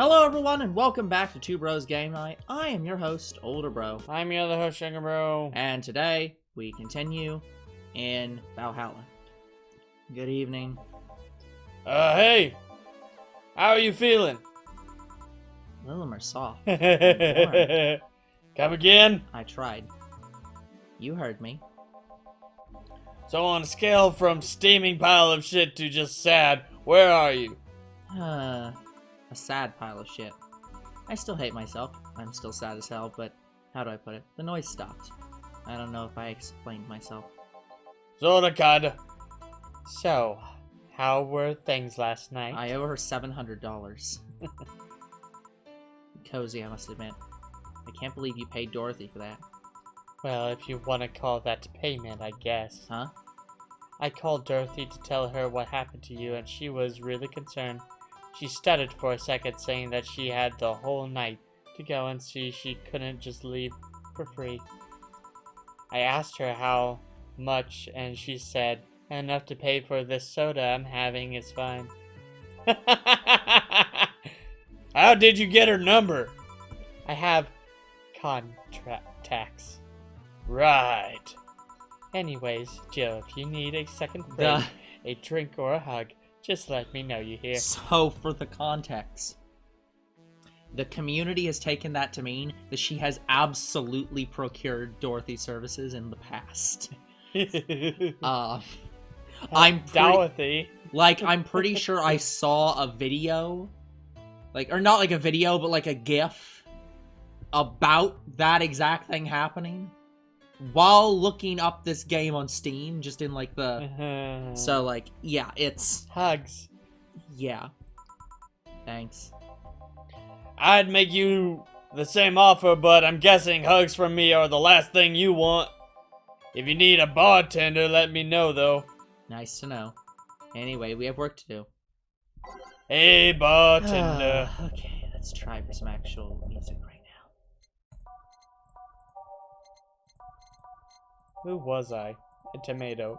Hello everyone and welcome back to Two Bros Game Night. I am your host, Older Bro. I'm your other host, Younger Bro. And today, we continue in Valhalla. Good evening. Hey! How are you feeling? A little more soft. Come again? I tried. You heard me. So on a scale from steaming pile of shit to just sad, where are you? A sad pile of shit. I still hate myself. I'm still sad as hell, but how do I put it? The noise stopped. I don't know if I explained myself. Sorta, kinda. So, how were things last night? I owe her $700. Cozy, I must admit. I can't believe you paid Dorothy for that. Well, if you want to call that payment, I guess. Huh? I called Dorothy to tell her what happened to you, and she was really concerned. She stuttered for a second, saying that she had the whole night to go and see she couldn't just leave for free. I asked her how much, and she said, enough to pay for this soda I'm having is fine. How did you get her number? I have contacts. Right. Anyways, Jill, if you need a second break, a drink, or a hug, just let me know you here. So, for the context, the community has taken that to mean that she has absolutely procured Dorothy services in the past. I'm pretty sure I saw a video, or not like a video, but like a GIF about that exact thing happening while looking up this game on Steam, just in like the so like yeah, it's hugs. Yeah. Thanks. I'd make you the same offer, but I'm guessing hugs from me are the last thing you want. If you need a bartender, let me know though. Nice to know. Anyway, we have work to do. Hey, bartender. Okay, let's try for some actual music right now. Who was I? A tomato.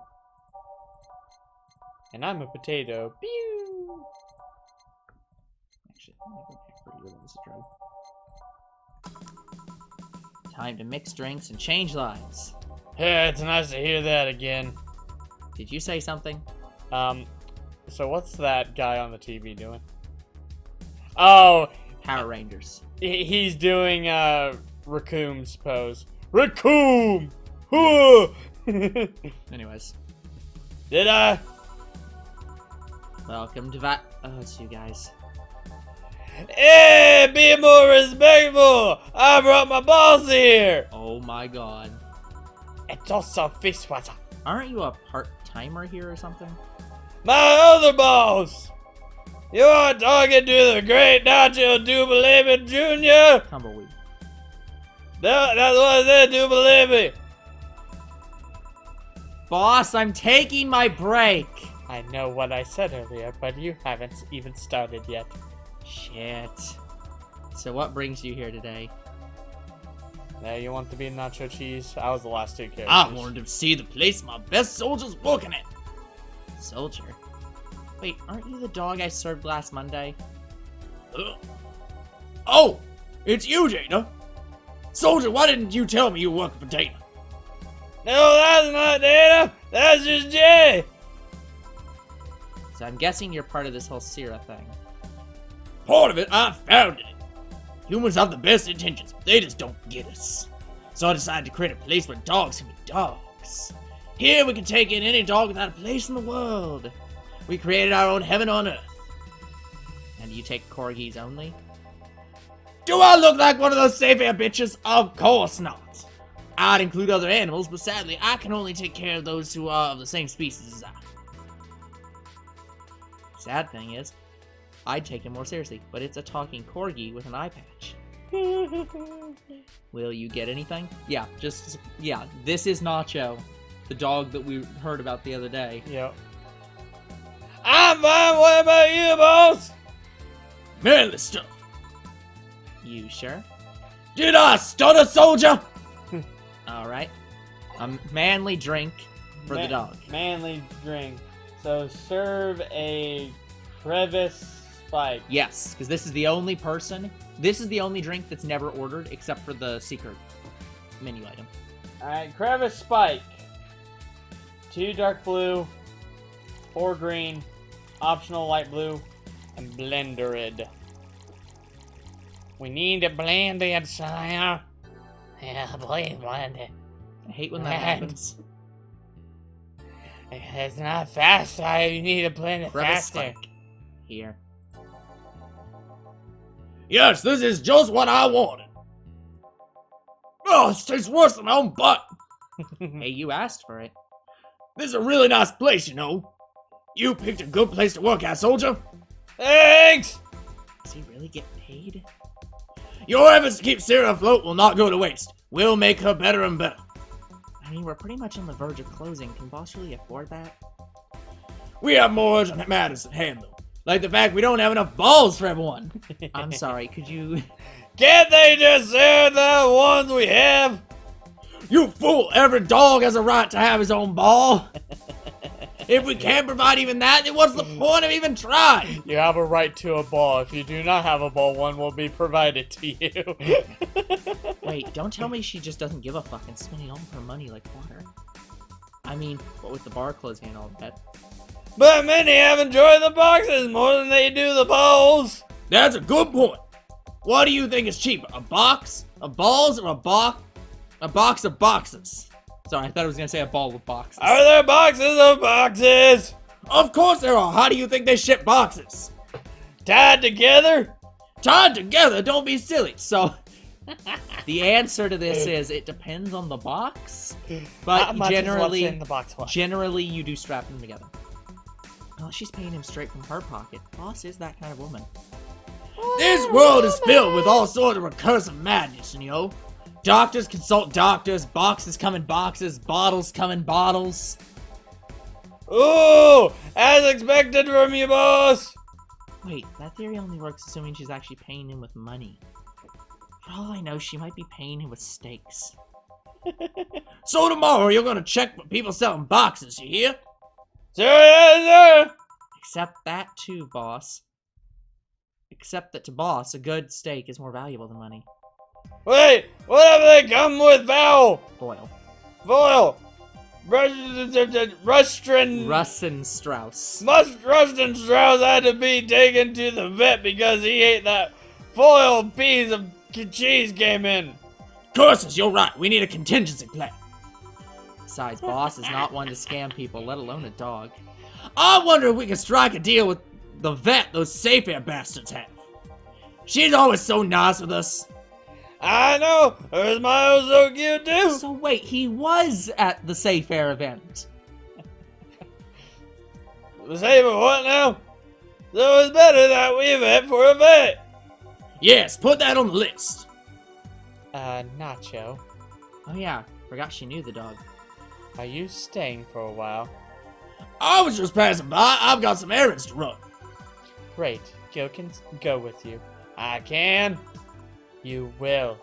And I'm a potato. Pew! Actually, I'm gonna go pick for you. That was a drug. Time to mix drinks and change lives. Yeah, it's nice to hear that again. Did you say something? So what's that guy on the TV doing? Oh! Power Rangers. He's doing, Raccoon's pose. Raccoon! Anyways. Did I? Welcome to oh, it's you guys. Hey, be more respectful! I brought my boss here! Oh my god. It's also fish water. Aren't you a part-timer here or something? My other boss! You are talking to the great Nacho Dubalebe Jr.? Tumbleweed. That's what I said, Dubalebe! Boss, I'm taking my break! I know what I said earlier, but you haven't even started yet. Shit. So what brings you here today? Now you want to be nacho cheese? I was the last two characters. I wanted to see the place my best soldiers working at. Soldier? Wait, aren't you the dog I served last Monday? Oh! It's you, Dana! Soldier, why didn't you tell me you worked for Dana? No, that's not Dana! That's just Jay! So I'm guessing you're part of this whole Sierra thing. Part of it, I founded it. Humans have the best intentions, but they just don't get us. So I decided to create a place where dogs can be dogs. Here we can take in any dog without a place in the world. We created our own heaven on earth. And you take corgis only? Do I look like one of those safe-air bitches? Of course not. I'd include other animals, but sadly, I can only take care of those who are of the same species as I. Sad thing is, I'd take him more seriously, but it's a talking corgi with an eye patch. Will you get anything? Yeah, this is Nacho, the dog that we heard about the other day. Yep. I'm fine, what about you, boss? Manly stuff. You sure? Did I stun a soldier? Alright. A manly drink for the dog. Manly drink. So serve a crevice Spike. Yes, because this is the only drink that's never ordered except for the secret menu item. Alright, Crevice Spike. 2 dark blue, 4 green, optional light blue, and Blendered. We need to blend it, sire. Yeah, please blend it. I hate when that happens. It's not fast, sire. You need to blend it Crevice faster. Spike. Here. Yes, this is just what I wanted. Oh, this tastes worse than my own butt. Hey, you asked for it. This is a really nice place, you know. You picked a good place to work at, soldier. Thanks! Does he really get paid? Your efforts to keep Sarah afloat will not go to waste. We'll make her better and better. I mean, we're pretty much on the verge of closing. Can boss really afford that? We have more urgent matters at hand, though. Like the fact we don't have enough balls for everyone. I'm sorry, could you... Can't they just say the ones we have? You fool! Every dog has a right to have his own ball. If we can't provide even that, then what's the point of even trying? You have a right to a ball. If you do not have a ball, one will be provided to you. Wait, don't tell me she just doesn't give a fuck and spending all of her money like water. I mean, what with the bar closing and all that. But many have enjoyed the boxes more than they do the balls. That's a good point. What do you think is cheaper, a box of balls, or a box of boxes? Sorry, I thought I was gonna say a ball with boxes. Are there boxes of boxes? Of course there are. How do you think they ship boxes? Tied together? Tied together? Don't be silly. So, the answer to this is it depends on the box, but How much is what's generally, in the box was? generally you do strap them together. Oh, she's paying him straight from her pocket. Boss is that kind of woman. This world is filled with all sorts of recursive madness, you know? Doctors consult doctors, boxes come in boxes, bottles come in bottles. Ooh, as expected from you, boss. Wait, that theory only works assuming she's actually paying him with money. For all I know, she might be paying him with steaks. So tomorrow you're gonna check for people selling boxes, you hear? Sir, yes, sir. Except that too, boss. Except that to boss, a good steak is more valuable than money. Wait, what have they come with, Val? Boil. Foil. Rustrin. Russin Strauss. Rustin Strauss had to be taken to the vet because he ate that foil piece of cheese came in. Curses, you're right. We need a contingency plan. Besides, boss is not one to scam people, let alone a dog. I wonder if we can strike a deal with the vet those safe air bastards have. She's always so nice with us. I know, her smile's so cute too. So wait, he was at the Safe Air event. Say for what now? So it's better that we vet for a vet. Yes, put that on the list. Nacho, Oh yeah, forgot she knew the dog. are you staying for a while? I was just passing by. I've got some errands to run. Great, Gil can go with you. I can. You will.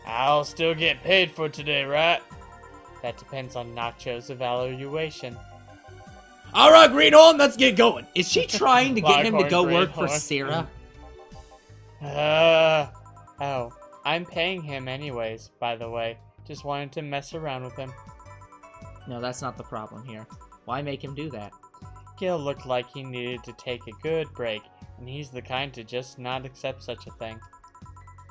I'll still get paid for today, right? That depends on Nacho's evaluation. All right, Greenhorn, let's get going. Is she trying to get him to go Foghorn work for Greenhorn. Sarah? Oh, I'm paying him anyways, by the way. Just wanted to mess around with him. No, that's not the problem here. Why make him do that? Gil looked like he needed to take a good break, and he's the kind to just not accept such a thing.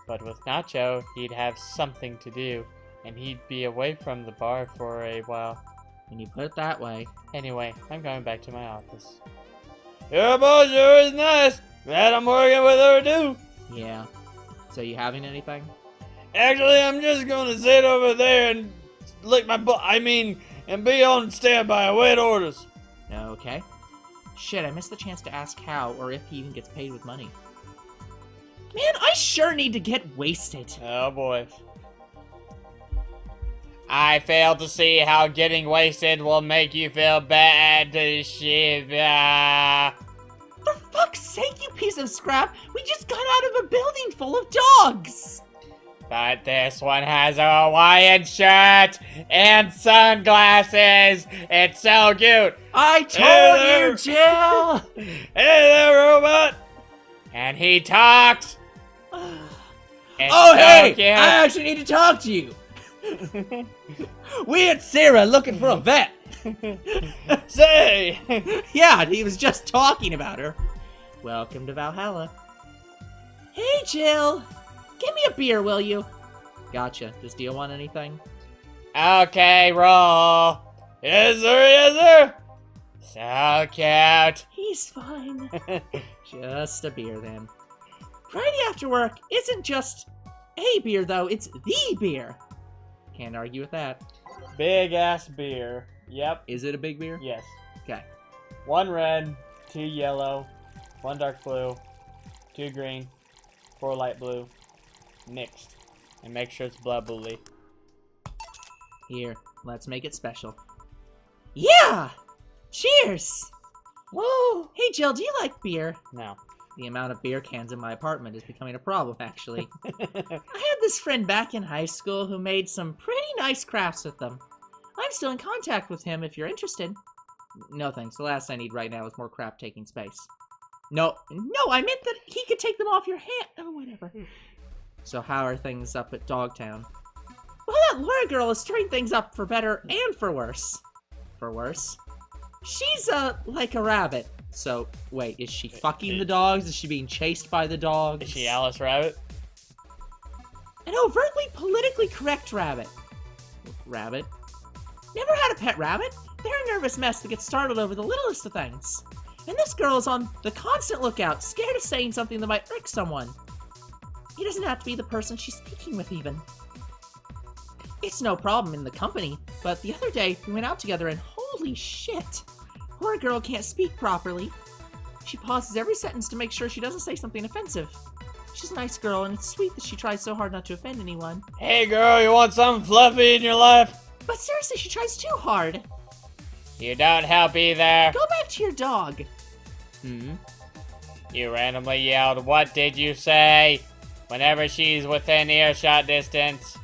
But with Nacho, he'd have something to do, and he'd be away from the bar for a while. When you put it that way. Anyway, I'm going back to my office. Your boss sure is nice. Glad I'm working with her too. Yeah. So you having anything? Actually, I'm just gonna sit over there and lick my butt. And be on standby, await orders. Okay. Shit, I missed the chance to ask how or if he even gets paid with money. Man, I sure need to get wasted. Oh boy. I fail to see how getting wasted will make you feel bad, Shiva. For fuck's sake, you piece of scrap! We just got out of a building full of dogs! But this one has a Hawaiian shirt and sunglasses. It's so cute. I Hey told you, Jill! Hey there, robot. And he talks! It's Oh, so hey! cute. I actually need to talk to you. We at Sarah looking for a vet. Say! Yeah, he was just talking about her. Welcome to Valhalla. Hey, Jill. Give me a beer, will you? Gotcha. Does Dio want anything? Okay, roll. Yes, sir, yes, sir. So cute. He's fine. Just a beer, then. Friday after work isn't just a beer, though. It's the beer. Can't argue with that. Big ass beer. Yep. Is it a big beer? Yes. Okay. 1 red, 2 yellow, 1 dark blue, 2 green, 4 light blue, mixed. And make sure it's blood bully. Here, let's make it special. Yeah! Cheers! Woo! Hey, Jill, do you like beer? No. The amount of beer cans in my apartment is becoming a problem, actually. I had this friend back in high school who made some pretty nice crafts with them. I'm still in contact with him if you're interested. No thanks, the last I need right now is more crap taking space. No, I meant that he could take them off your hand. Oh, whatever. So how are things up at Dogtown? Well, that Laura girl is stirring things up for better and for worse. For worse? She's, like a rabbit. So, wait, is she fucking the dogs? Is she being chased by the dogs? Is she Alice Rabbit? An overtly politically correct rabbit. Rabbit? Never had a pet rabbit? They're a nervous mess that gets startled over the littlest of things. And this girl is on the constant lookout, scared of saying something that might irk someone. It doesn't have to be the person she's speaking with, even. It's no problem in the company, but the other day we went out together and holy shit! Poor girl can't speak properly. She pauses every sentence to make sure she doesn't say something offensive. She's a nice girl, and it's sweet that she tries so hard not to offend anyone. Hey girl, you want something fluffy in your life? But seriously, she tries too hard. You don't help either. Go back to your dog. You randomly yelled, "What did you say?" whenever she's within earshot distance.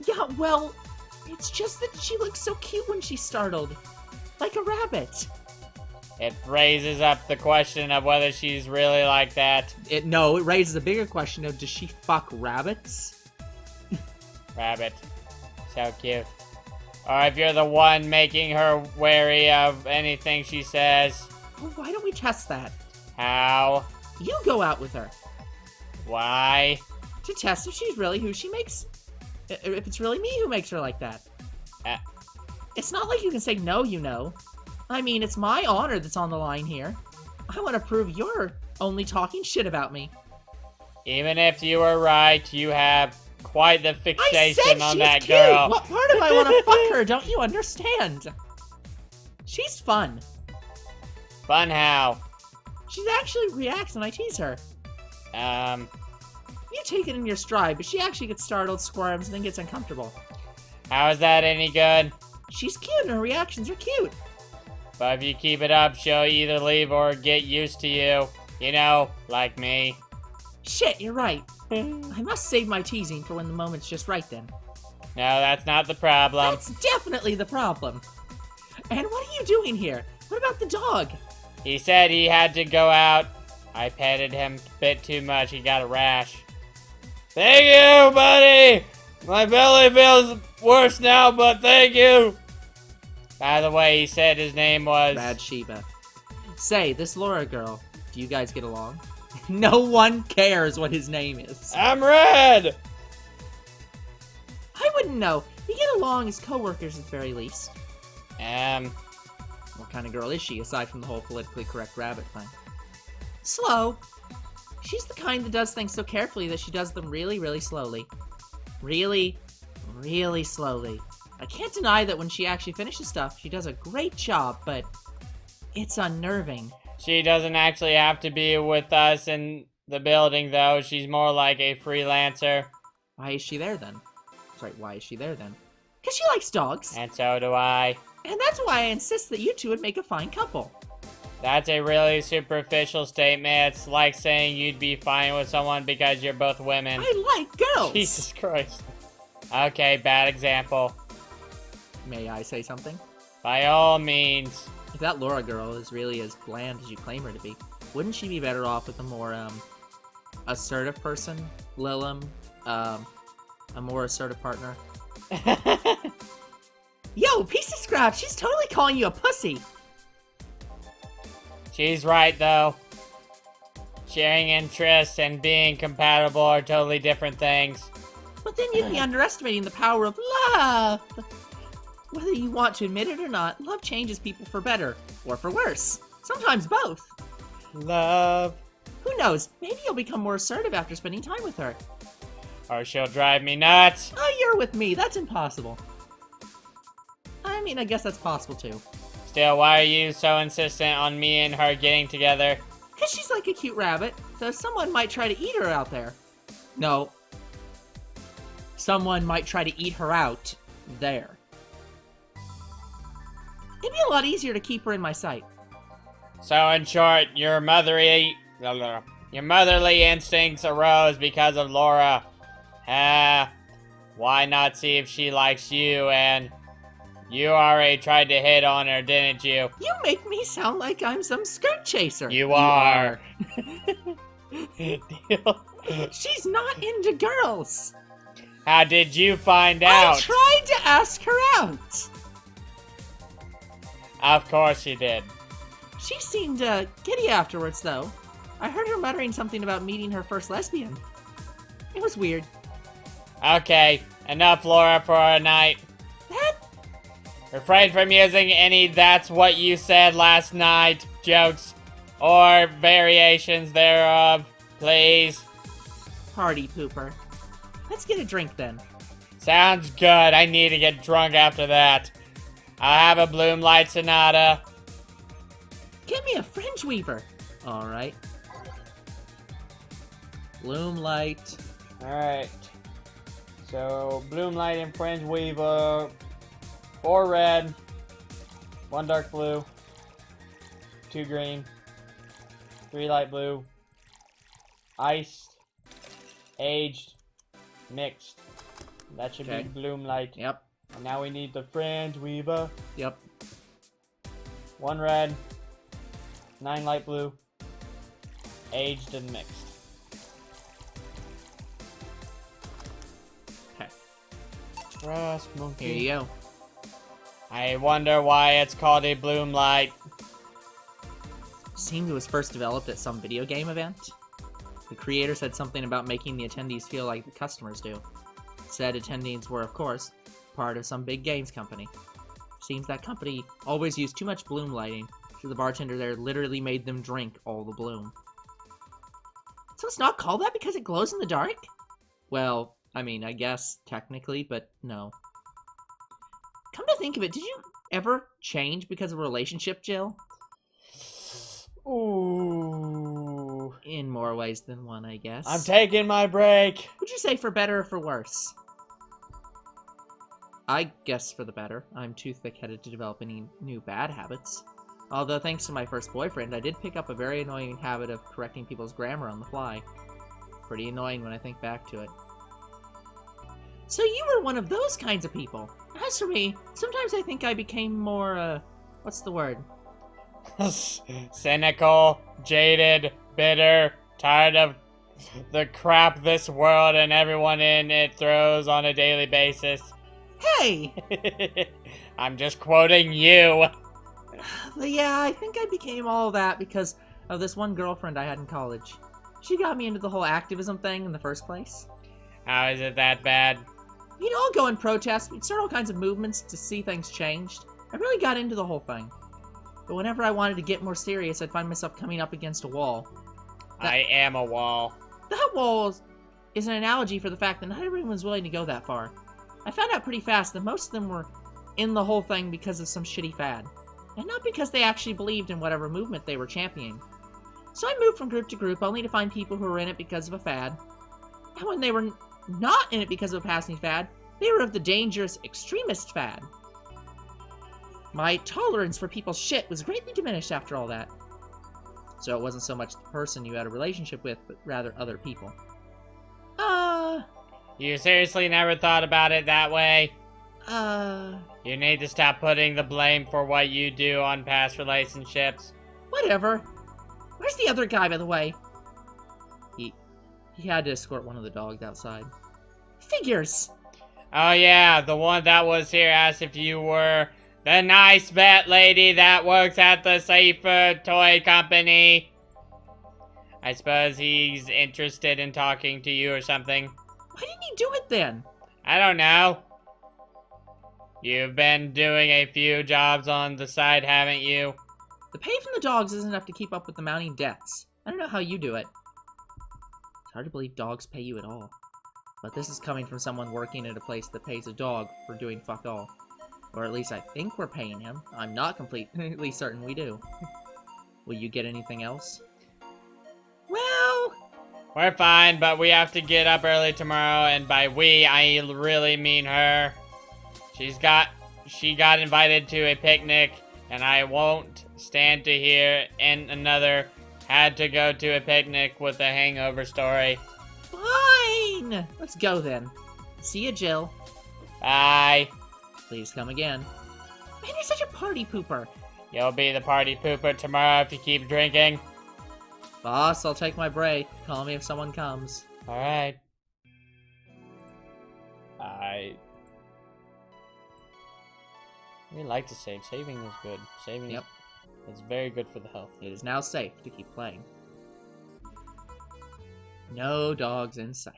Yeah, well, it's just that she looks so cute when she's startled. Like a rabbit. It raises up the question of whether she's really like that. No, it raises a bigger question of, does she fuck rabbits? Rabbit. So cute. Or if you're the one making her wary of anything she says. Oh, why don't we test that? How? You go out with her. Why? To test if she's really who she makes... If it's really me who makes her like that. It's not like you can say no, you know. I mean, it's my honor that's on the line here. I want to prove you're only talking shit about me. Even if you were right, you have quite the fixation on that cute. girl. What part of I want to fuck her? Don't you understand? She's fun. Fun how? She actually reacts when I tease her. You take it in your stride, but she actually gets startled, squirms, and then gets uncomfortable. How is that any good? She's cute and her reactions are cute. But if you keep it up, she'll either leave or get used to you. You know, like me. Shit, you're right. I must save my teasing for when the moment's just right then. No, that's not the problem. That's definitely the problem. And what are you doing here? What about the dog? He said he had to go out. I petted him a bit too much. He got a rash. Thank you, buddy! My belly feels worse now, but thank you! By the way, he said his name was... Radsheba. Say, this Laura girl, do you guys get along? No one cares what his name is. I'm Red! I wouldn't know. You get along as co-workers at the very least. What kind of girl is she, aside from the whole politically correct rabbit thing? Slow. She's the kind that does things so carefully that she does them really, really slowly. Really, really slowly. I can't deny that when she actually finishes stuff, she does a great job, but it's unnerving. She doesn't actually have to be with us in the building, though. She's more like a freelancer. Why is she there, then? Sorry, why is she there, then? Because she likes dogs. And so do I. And that's why I insist that you two would make a fine couple. That's a really superficial statement. It's like saying you'd be fine with someone because you're both women. I like girls! Jesus Christ. Okay, bad example. May I say something? By all means. If that Laura girl is really as bland as you claim her to be, wouldn't she be better off with a more, assertive person, Lilim, a more assertive partner. Yo, piece of scrap, she's totally calling you a pussy. She's right, though. Sharing interests and being compatible are totally different things. But then you'd be underestimating the power of love. Whether you want to admit it or not, love changes people for better, or for worse. Sometimes both. Love. Who knows, maybe you'll become more assertive after spending time with her. Or she'll drive me nuts. Oh, you're with me, that's impossible. I mean, I guess that's possible too. Still, why are you so insistent on me and her getting together? Because she's like a cute rabbit, so someone might try to eat her out there. No. Someone might try to eat her out there. It'd be a lot easier to keep her in my sight. So, in short, your motherly instincts arose because of Laura. Why not see if she likes you? And you already tried to hit on her, didn't you? You make me sound like I'm some skirt chaser. You are. She's not into girls. How did you find out? I tried to ask her out. Of course you did. She seemed giddy afterwards, though. I heard her muttering something about meeting her first lesbian. It was weird. Okay, enough Laura for a night. That? Refrain from using any "that's what you said last night" jokes or variations thereof, please. Party pooper. Let's get a drink then. Sounds good. I need to get drunk after that. I'll have a Bloom Light Sonata. Get me a fringe weaver. All right. Bloom light. Alright. So, Bloom Light and Fringe Weaver. 4 red. 1 dark blue. 2 green. 3 light blue. Iced. Aged. Mixed. That should Okay. be Bloom Light. Yep. And now we need the Fringe Weaver. Yep. 1 red. 9 light blue. Aged and mixed. Okay. Brass monkey. Here you go. I wonder why it's called a Bloom Light. Seems it was first developed at some video game event. The creator said something about making the attendees feel like the customers do. Said attendees were, of course, part of some big games company. Seems that company always used too much bloom lighting, so the bartender there literally made them drink all the bloom. So it's not called that because it glows in the dark? Well, I mean, I guess, technically, but no. Come to think of it, did you ever change because of a relationship, Jill? Ooh. In more ways than one, I guess. I'm taking my break. Would you say for better or for worse? I guess for the better. I'm too thick-headed to develop any new bad habits. Although thanks to my first boyfriend, I did pick up a very annoying habit of correcting people's grammar on the fly. Pretty annoying when I think back to it. So you were one of those kinds of people. As for me, sometimes I think I became more, what's the word? Cynical, jaded, bitter, tired of the crap this world and everyone in it throws on a daily basis. Hey! I'm just quoting you. But yeah, I think I became all that because of this one girlfriend I had in college. She got me into the whole activism thing in the first place. How is it that bad? You know, I'll go and protest, we'd start all kinds of movements to see things changed. I really got into the whole thing. But whenever I wanted to get more serious, I'd find myself coming up against a wall. I am a wall. That wall is an analogy for the fact that not everyone was willing to go that far. I found out pretty fast that most of them were in the whole thing because of some shitty fad. And not because they actually believed in whatever movement they were championing. So I moved from group to group only to find people who were in it because of a fad. And when they were not in it because of a passing fad, they were of the dangerous extremist fad. My tolerance for people's shit was greatly diminished after all that. So it wasn't so much the person you had a relationship with, but rather other people. You seriously never thought about it that way? You You need to stop putting the blame for what you do on past relationships. whatever. Where's the other guy, by the way? He had to escort one of the dogs outside. Figures! Oh yeah, the one that was here asked if you were the nice vet lady that works at the Safer Toy Company. I suppose he's interested in talking to you or something. Why didn't he do it then? I don't know. You've been doing a few jobs on the side, haven't you? The pay from the dogs isn't enough to keep up with the mounting debts. I don't know how you do it. It's hard to believe dogs pay you at all. But this is coming from someone working at a place that pays a dog for doing fuck all. Or at least I think we're paying him. I'm not completely certain we do. Will you get anything else? Well... We're fine, but we have to get up early tomorrow, and by we, I really mean her. She got invited to a picnic, and I won't stand to hear another had to go to a picnic with a hangover story. Fine! Let's go then. See ya, Jill. Bye. Please come again. Man, you're such a party pooper. You'll be the party pooper tomorrow if you keep drinking. Boss, I'll take my break. Call me if someone comes. Alright. We like to save. Saving is good. Saving is very good for the health. It is now safe to keep playing. No dogs in sight.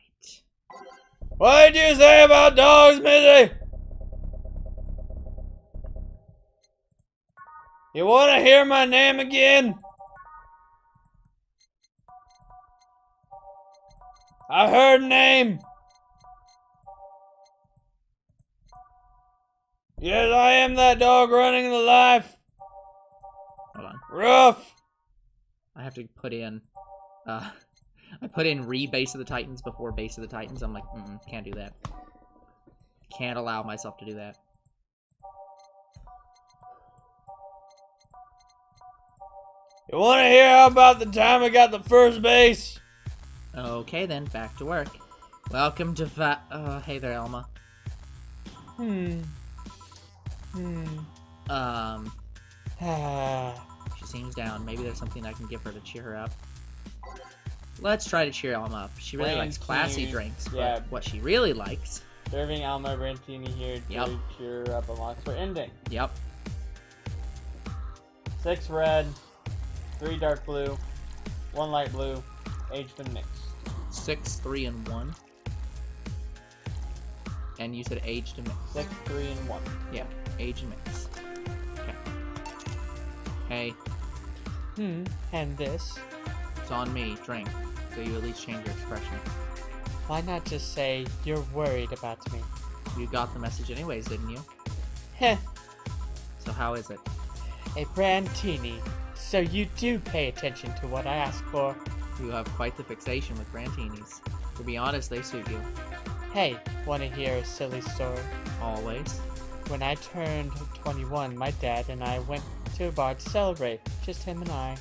What did you say about dogs, Missy? You want to hear my name again? I heard name. Yes, I am that dog running the life. Hold on. Rough. I have to put in, I put in Base of the Titans before Base of the Titans. I'm like, can't do that. Can't allow myself to do that. You want to hear about the time I got the first base? Okay then, back to work. Welcome to hey there, Alma. She seems down. Maybe there's something I can give her to cheer her up. Let's try to cheer Alma up. She really likes classy drinks, but what she really likes... Serving Alma Brantini here to cheer her up amongst her ending. Yep. 6 red, 3 dark blue, 1 light blue, aged and mixed. 6, 3, and 1. And you said aged and mixed. 6, 3, and 1. Yeah, aged and mixed. Okay. Hey. And this? It's on me. Drink. So you at least change your expression. Why not just say you're worried about me? You got the message anyways, didn't you? Heh. So how is it? A Brantini. So you do pay attention to what I ask for. You have quite the fixation with Brantinis. To be honest, they suit you. Hey, wanna hear a silly story? Always. When I turned 21, my dad and I went to a bar to celebrate, just him and I.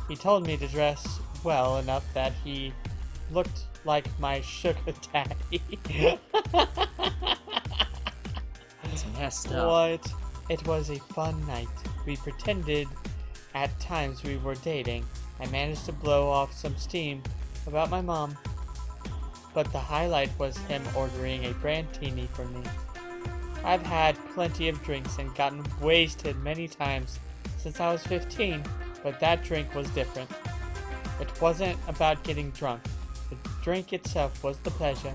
He told me to dress well enough that he looked like my sugar daddy. That's messed up. What? It was a fun night. We pretended at times we were dating. I managed to blow off some steam about my mom. But the highlight was him ordering a Brantini for me. I've had plenty of drinks and gotten wasted many times since I was 15, but that drink was different. It wasn't about getting drunk. The drink itself was the pleasure.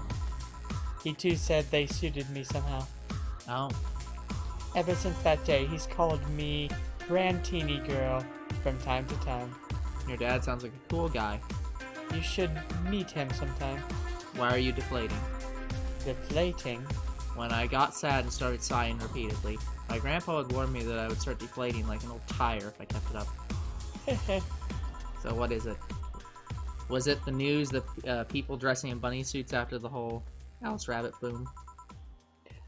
He too said they suited me somehow. Oh. Ever since that day, he's called me Brantini Girl from time to time. Your dad sounds like a cool guy. You should meet him sometime. Why are you deflating? Deflating? When I got sad and started sighing repeatedly, my grandpa had warned me that I would start deflating like an old tire if I kept it up. So what is it? Was it the news that people dressing in bunny suits after the whole Alice Rabbit boom?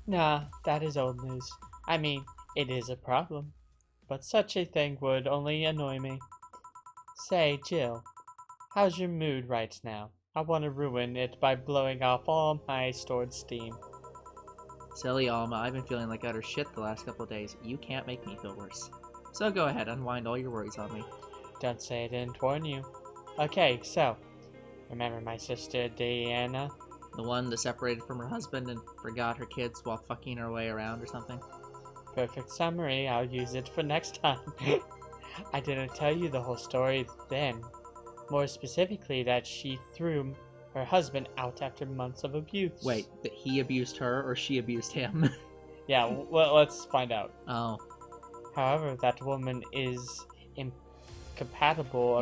Nah, that is old news. I mean, it is a problem. But such a thing would only annoy me. Say, Jill, how's your mood right now? I want to ruin it by blowing off all my stored steam. Silly Alma, I've been feeling like utter shit the last couple of days. You can't make me feel worse. So go ahead, unwind all your worries on me. Don't say I didn't warn you. Okay, so, Remember my sister Diana? The one that separated from her husband and forgot her kids while fucking her way around or something? Perfect summary. I'll use it for next time. I didn't tell you the whole story then. More specifically, that she threw her husband out after months of abuse. Wait, that he abused her or she abused him? Yeah, well, let's find out. Oh. However, that woman is incapable.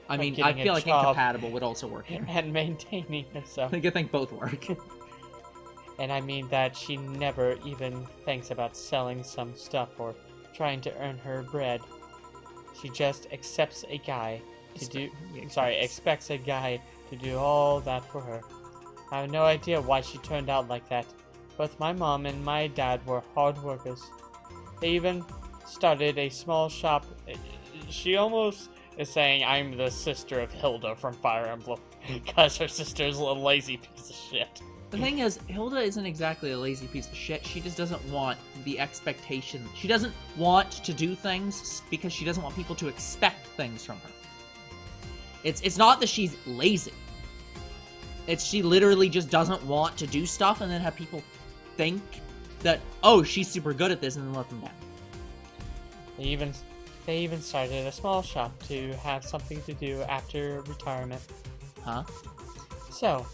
I mean, of I getting feel a like job incompatible would also work here. and maintaining herself. I think both work. And I mean that she never even thinks about selling some stuff or trying to earn her bread. She just expects a guy to do all that for her. I have no idea why she turned out like that. Both my mom and my dad were hard workers. They even started a small shop. She almost is saying I'm the sister of Hilda from Fire Emblem because her sister's a lazy piece of shit. The thing is, Hilda isn't exactly a lazy piece of shit. She just doesn't want the expectation. She doesn't want to do things because she doesn't want people to expect things from her. It's not that she's lazy. It's she literally just doesn't want to do stuff and then have people think that, oh, she's super good at this, and then let them down. They even started a small shop to have something to do after retirement. Huh? So,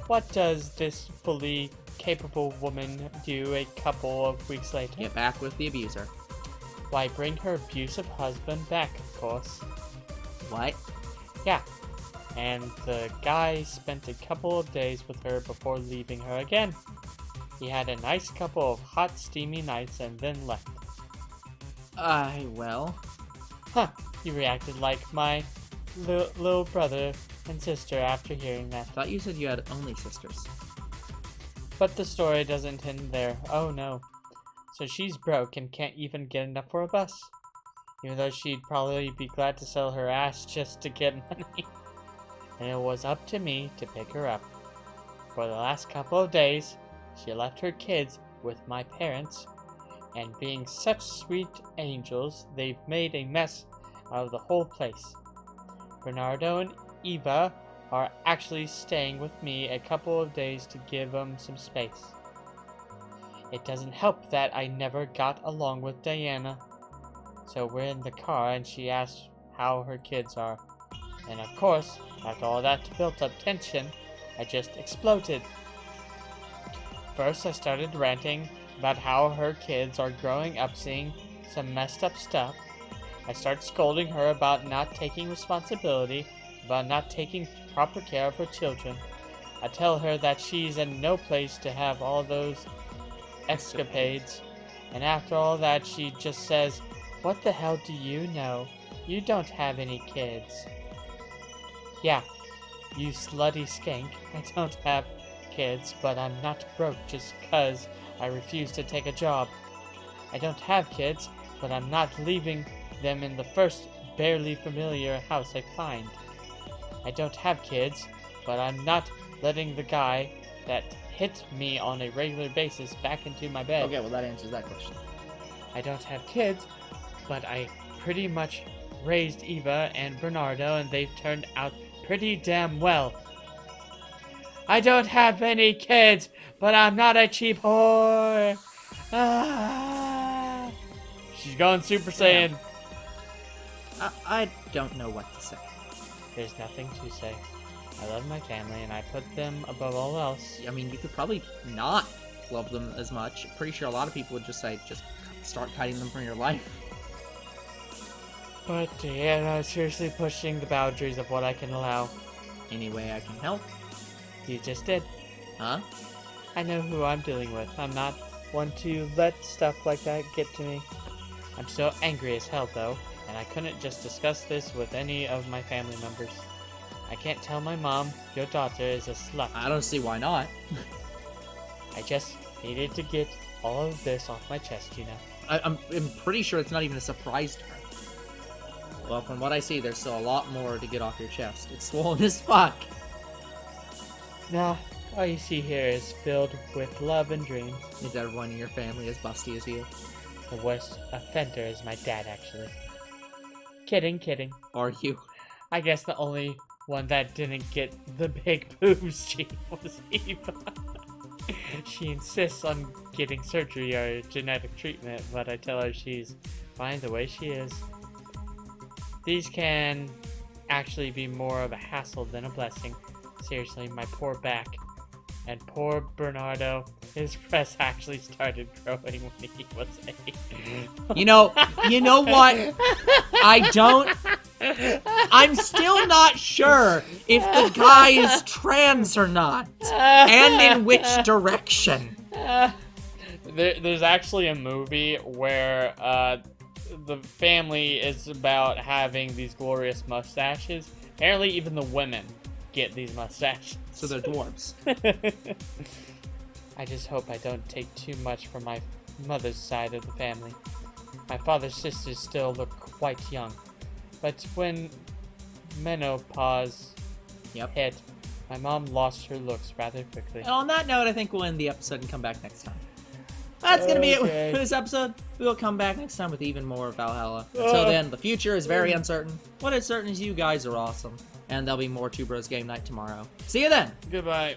what does this fully capable woman do a couple of weeks later? Get back with the abuser. Why, bring her abusive husband back, of course. What? Yeah. And the guy spent a couple of days with her before leaving her again. He had a nice couple of hot, steamy nights and then left. Well. Huh. He reacted like my little brother and sister after hearing that. Thought you said you had only sisters. But the story doesn't end there. Oh no. So she's broke and can't even get enough for a bus. Even though she'd probably be glad to sell her ass just to get money. And it was up to me to pick her up. For the last couple of days, she left her kids with my parents, and being such sweet angels, they've made a mess out of the whole place. Bernardo and Eva are actually staying with me a couple of days to give them some space. It doesn't help that I never got along with Diana. So we're in the car and she asks how her kids are. And of course, after all that built up tension, I just exploded. First, I started ranting about how her kids are growing up seeing some messed up stuff. I start scolding her about not taking responsibility, about not taking proper care of her children. I tell her that she's in no place to have all those escapades. And after all that, she just says, "What the hell do you know? You don't have any kids." Yeah, you slutty skank, I don't have kids, but I'm not broke just because I refuse to take a job. I don't have kids, but I'm not leaving them in the first barely familiar house I find. I don't have kids, but I'm not letting the guy that hit me on a regular basis back into my bed. Okay, well that answers that question. I don't have kids, but I pretty much raised Eva and Bernardo, and they've turned out pretty damn well. I don't have any kids, but I'm not a cheap whore. Ah. She's going Super Saiyan. I don't know what to say. There's nothing to say. I love my family, and I put them above all else. I mean, you could probably not love them as much. Pretty sure a lot of people would just say, just start cutting them from your life. But Diana is seriously pushing the boundaries of what I can allow. Any way I can help. You just did. Huh? I know who I'm dealing with. I'm not one to let stuff like that get to me. I'm so angry as hell, though, and I couldn't just discuss this with any of my family members. I can't tell my mom your daughter is a slut. I don't see why not. I just needed to get all of this off my chest, you know. I'm pretty sure it's not even a surprise to her. Well, from what I see, there's still a lot more to get off your chest. It's swollen as fuck. Nah, all you see here is filled with love and dreams. Is everyone in your family as busty as you? The worst offender is my dad, actually. Kidding. Are you? I guess the only one that didn't get the big boobs gene was Eva. She insists on getting surgery or genetic treatment, but I tell her she's fine the way she is. These can actually be more of a hassle than a blessing. Seriously, my poor back. And poor Bernardo, his breast actually started growing when he was 8. You know what? I'm still not sure if the guy is trans or not, and in which direction. There's actually a movie where the family is about having these glorious mustaches. Apparently, even the women get these mustaches. So they're dwarves. I just hope I don't take too much from my mother's side of the family. My father's sisters still look quite young, but when menopause hit, my mom lost her looks rather quickly. And on that note, I think we'll end the episode and come back next time. That's gonna be it for this episode. We will come back next time with even more of Valhalla. Until then, the future is very uncertain. What is certain is you guys are awesome. And there'll be more Two Bros Game Night tomorrow. See you then! Goodbye.